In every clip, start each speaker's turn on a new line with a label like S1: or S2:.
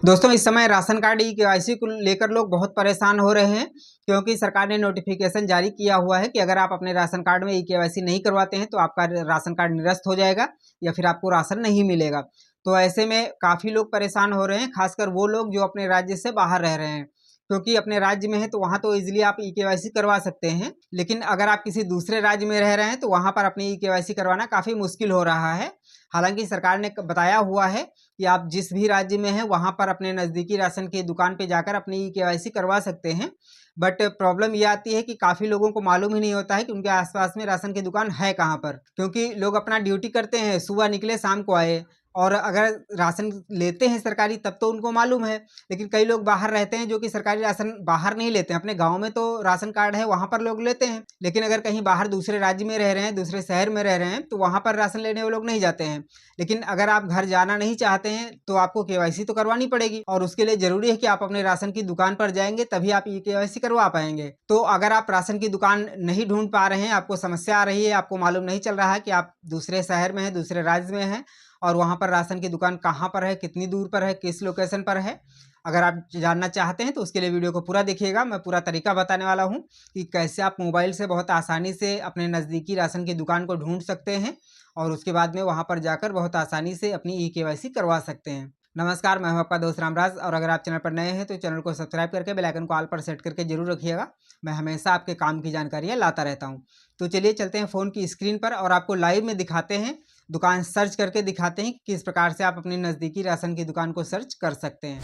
S1: दोस्तों इस समय राशन कार्ड ई-केवाईसी को लेकर लोग बहुत परेशान हो रहे हैं क्योंकि सरकार ने नोटिफिकेशन जारी किया हुआ है कि अगर आप अपने राशन कार्ड में ई-केवाईसी नहीं करवाते हैं तो आपका राशन कार्ड निरस्त हो जाएगा या फिर आपको राशन नहीं मिलेगा। तो ऐसे में काफ़ी लोग परेशान हो रहे हैं, खासकर वो लोग जो अपने राज्य से बाहर रह रहे हैं, क्योंकि अपने राज्य में है तो वहाँ तो ईजिली आप ई-केवाईसी करवा सकते हैं, लेकिन अगर आप किसी दूसरे राज्य में रह रहे हैं तो वहाँ पर अपनी ई-केवाईसी करवाना काफ़ी मुश्किल हो रहा है। हालांकि सरकार ने बताया हुआ है कि आप जिस भी राज्य में हैं वहाँ पर अपने नज़दीकी राशन की दुकान पे जाकर अपनी ई-केवाईसी करवा सकते हैं। बट प्रॉब्लम ये आती है कि काफ़ी लोगों को मालूम ही नहीं होता है कि उनके आसपास में राशन की दुकान है कहाँ पर, क्योंकि लोग अपना ड्यूटी करते हैं, सुबह निकले शाम को आए, और अगर राशन लेते हैं सरकारी तब तो उनको मालूम है। लेकिन कई लोग बाहर रहते हैं जो कि सरकारी राशन बाहर नहीं लेते हैं, अपने गांव में तो राशन कार्ड है वहाँ पर लोग लेते हैं, लेकिन अगर कहीं बाहर दूसरे राज्य में रह रहे हैं, दूसरे शहर में रह रहे हैं तो वहाँ पर राशन लेने वो लोग नहीं जाते हैं। लेकिन अगर आप घर जाना नहीं चाहते हैं तो आपको केवाईसी तो करवानी पड़ेगी, और उसके लिए जरूरी है कि आप अपने राशन की दुकान पर जाएंगे तभी आप ये केवाईसी करवा पाएंगे। तो अगर आप राशन की दुकान नहीं ढूंढ पा रहे हैं, आपको समस्या आ रही है, आपको मालूम नहीं चल रहा है कि आप दूसरे शहर में हैं, दूसरे राज्य में हैं और वहाँ पर राशन की दुकान कहाँ पर है, कितनी दूर पर है, किस लोकेशन पर है, अगर आप जानना चाहते हैं तो उसके लिए वीडियो को पूरा देखिएगा। मैं पूरा तरीका बताने वाला हूँ कि कैसे आप मोबाइल से बहुत आसानी से अपने नज़दीकी राशन की दुकान को ढूंढ सकते हैं और उसके बाद में वहाँ पर जाकर बहुत आसानी से अपनी ई-केवाईसी करवा सकते हैं। नमस्कार, मैं हूं आपका दोस्त रामराज, और अगर आप चैनल पर नए हैं तो चैनल को सब्सक्राइब करके बेल आइकन को ऑल पर सेट करके जरूर रखिएगा। मैं हमेशा आपके काम की जानकारियाँ लाता रहता हूँ। तो चलिए चलते हैं फ़ोन की स्क्रीन पर और आपको लाइव में दिखाते हैं, दुकान सर्च करके दिखाते हैं कि किस प्रकार से आप अपनी नज़दीकी राशन की दुकान को सर्च कर सकते हैं।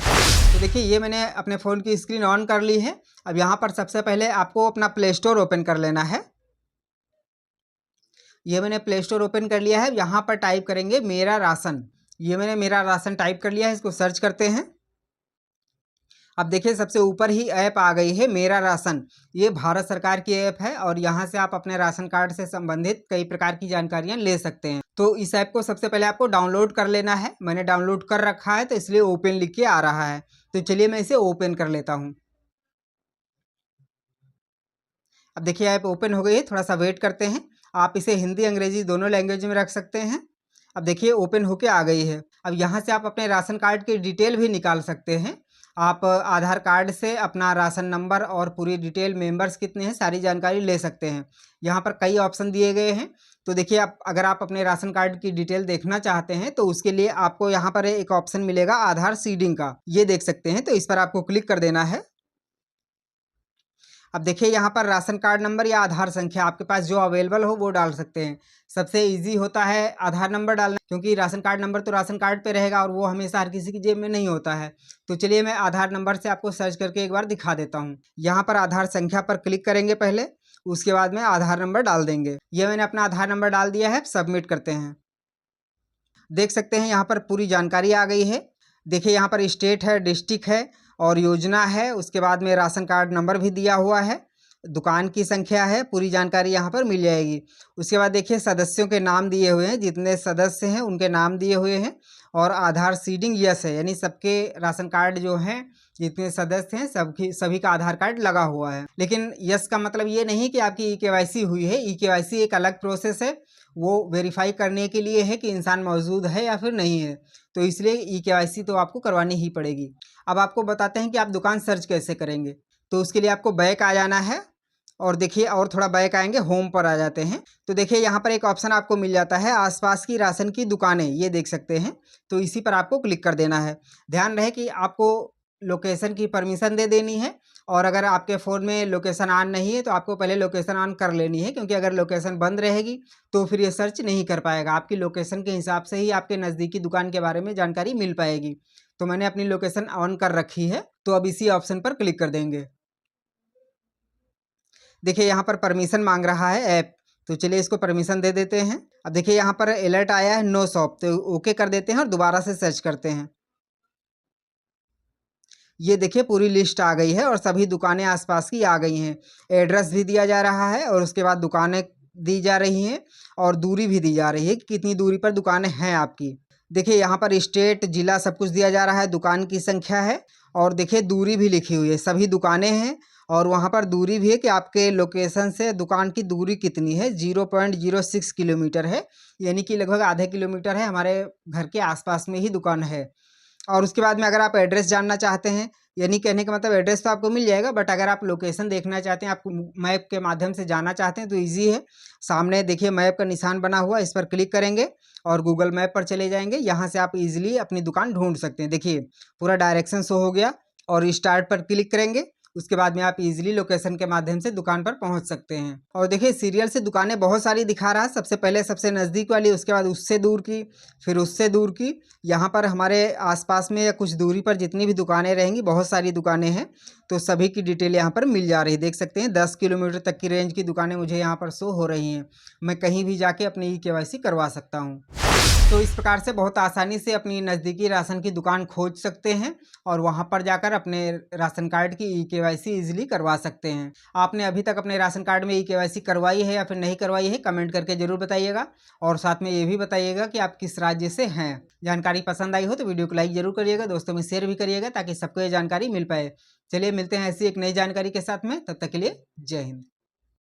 S1: तो देखिए ये मैंने अपने फ़ोन की स्क्रीन ऑन कर ली है। अब यहाँ पर सबसे पहले आपको अपना प्ले स्टोर ओपन कर लेना है। ये मैंने प्ले स्टोर ओपन कर लिया है। यहाँ पर टाइप करेंगे मेरा राशन। ये मैंने मेरा राशन टाइप कर लिया है, इसको सर्च करते हैं। अब देखिए सबसे ऊपर ही ऐप आ गई है मेरा राशन। ये भारत सरकार की ऐप है और यहाँ से आप अपने राशन कार्ड से संबंधित कई प्रकार की जानकारियाँ ले सकते हैं। तो इस ऐप को सबसे पहले आपको डाउनलोड कर लेना है। मैंने डाउनलोड कर रखा है तो इसलिए ओपन लिख के आ रहा है। तो चलिए मैं इसे ओपन कर लेता हूँ। अब देखिए ऐप ओपन हो गई है, थोड़ा सा वेट करते हैं। आप इसे हिंदी अंग्रेजी दोनों लैंग्वेज में रख सकते हैं। अब देखिए ओपन होके आ गई है। अब यहाँ से आप अपने राशन कार्ड की डिटेल भी निकाल सकते हैं। आप आधार कार्ड से अपना राशन नंबर और पूरी डिटेल, मेंबर्स कितने हैं, सारी जानकारी ले सकते हैं। यहाँ पर कई ऑप्शन दिए गए हैं। तो देखिए आप अगर आप अपने राशन कार्ड की डिटेल देखना चाहते हैं तो उसके लिए आपको यहाँ पर एक ऑप्शन मिलेगा आधार सीडिंग का, ये देख सकते हैं। तो इस पर आपको क्लिक कर देना है। अब देखिए यहाँ पर राशन कार्ड नंबर या आधार संख्या आपके पास जो अवेलेबल हो वो डाल सकते हैं। सबसे इजी होता है आधार नंबर डालना, क्योंकि राशन कार्ड नंबर तो राशन कार्ड पे रहेगा और वो हमेशा हर किसी की जेब में नहीं होता है। तो चलिए मैं आधार नंबर से आपको सर्च करके एक बार दिखा देता हूँ। यहाँ पर आधार संख्या पर क्लिक करेंगे पहले, उसके बाद में आधार नंबर डाल देंगे। ये मैंने अपना आधार नंबर डाल दिया है, सबमिट करते हैं। देख सकते हैं यहाँ पर पूरी जानकारी आ गई है। देखिए यहाँ पर स्टेट है, डिस्ट्रिक्ट है और योजना है, उसके बाद में राशन कार्ड नंबर भी दिया हुआ है, दुकान की संख्या है, पूरी जानकारी यहाँ पर मिल जाएगी। उसके बाद देखिए सदस्यों के नाम दिए हुए हैं, जितने सदस्य हैं उनके नाम दिए हुए हैं, और आधार सीडिंग यस है, यानी सबके राशन कार्ड जो हैं, जितने सदस्य हैं सभी का आधार कार्ड लगा हुआ है। लेकिन यस का मतलब ये नहीं कि आपकी ई-केवाईसी हुई है। ई-केवाईसी एक अलग प्रोसेस है, वो वेरीफाई करने के लिए है कि इंसान मौजूद है या फिर नहीं है। तो इसलिए ई-केवाईसी तो आपको करवानी ही पड़ेगी। अब आपको बताते हैं कि आप दुकान सर्च कैसे करेंगे। तो उसके लिए आपको बैक आ जाना है, और देखिए और थोड़ा बैक आएंगे, होम पर आ जाते हैं। तो देखिए यहाँ पर एक ऑप्शन आपको मिल जाता है आसपास की राशन की दुकानें, ये देख सकते हैं। तो इसी पर आपको क्लिक कर देना है। ध्यान रहे कि आपको लोकेशन की परमिशन दे देनी है, और अगर आपके फ़ोन में लोकेशन ऑन नहीं है तो आपको पहले लोकेशन ऑन कर लेनी है, क्योंकि अगर लोकेशन बंद रहेगी तो फिर ये सर्च नहीं कर पाएगा। आपकी लोकेशन के हिसाब से ही आपके नज़दीकी दुकान के बारे में जानकारी मिल पाएगी। तो मैंने अपनी लोकेशन ऑन कर रखी है, तो अब इसी ऑप्शन पर क्लिक कर देंगे। देखिए यहाँ पर परमिशन मांग रहा है ऐप, तो चलिए इसको परमिशन दे देते हैं। अब देखिए यहाँ पर अलर्ट आया है नो शॉप, तो ओके कर देते हैं और दोबारा से सर्च करते हैं। ये देखिए पूरी लिस्ट आ गई है और सभी दुकानें आसपास की आ गई हैं। एड्रेस भी दिया जा रहा है और उसके बाद दुकानें दी जा रही हैं, और दूरी भी दी जा रही है कि कितनी दूरी पर दुकानें हैं आपकी। देखिए यहाँ पर स्टेट, जिला सब कुछ दिया जा रहा है, दुकान की संख्या है, और देखिए दूरी भी लिखी हुई है, सभी दुकानें हैं, और वहाँ पर दूरी भी है कि आपके लोकेशन से दुकान की दूरी कितनी है। 0.06 किलोमीटर है, यानी कि लगभग आधे किलोमीटर है। हमारे घर के आसपास में ही दुकान है। और उसके बाद में अगर आप एड्रेस जानना चाहते हैं, यानी कहने का मतलब एड्रेस तो आपको मिल जाएगा, बट अगर आप लोकेशन देखना चाहते हैं, आप मैप के माध्यम से जाना चाहते हैं तो ईजी है। सामने देखिए मैप का निशान बना हुआ, इस पर क्लिक करेंगे और गूगल मैप पर चले जाएंगे। यहाँ से आप इजीली अपनी दुकान ढूंढ सकते हैं। देखिए पूरा डायरेक्शन शो हो गया और स्टार्ट पर क्लिक करेंगे। उसके बाद में आप इजीली लोकेशन के माध्यम से दुकान पर पहुंच सकते हैं। और देखिए सीरियल से दुकानें बहुत सारी दिखा रहा है। सबसे पहले सबसे नज़दीक वाली, उसके बाद उससे दूर की, फिर उससे दूर की। यहाँ पर हमारे आसपास में या कुछ दूरी पर जितनी भी दुकानें रहेंगी, बहुत सारी दुकानें हैं, तो सभी की डिटेल यहाँ पर मिल जा रही है। देख सकते हैं 10 किलोमीटर तक की रेंज की दुकानें मुझे यहाँ पर शो हो रही हैं। मैं कहीं भी जाके अपनी KYC करवा सकता हूँ। तो इस प्रकार से बहुत आसानी से अपनी नज़दीकी राशन की दुकान खोज सकते हैं और वहां पर जाकर अपने राशन कार्ड की KYC इजीली करवा सकते हैं। आपने अभी तक अपने राशन कार्ड में KYC करवाई है या फिर नहीं करवाई है, कमेंट करके जरूर बताइएगा। और साथ में ये भी बताइएगा कि आप किस राज्य से हैं। जानकारी पसंद आई हो तो वीडियो को लाइक जरूर करिएगा, दोस्तों में शेयर भी करिएगा ताकि सबको ये जानकारी मिल पाए। चलिए मिलते हैं ऐसी एक नई जानकारी के साथ में, तब तक के लिए जय हिंद।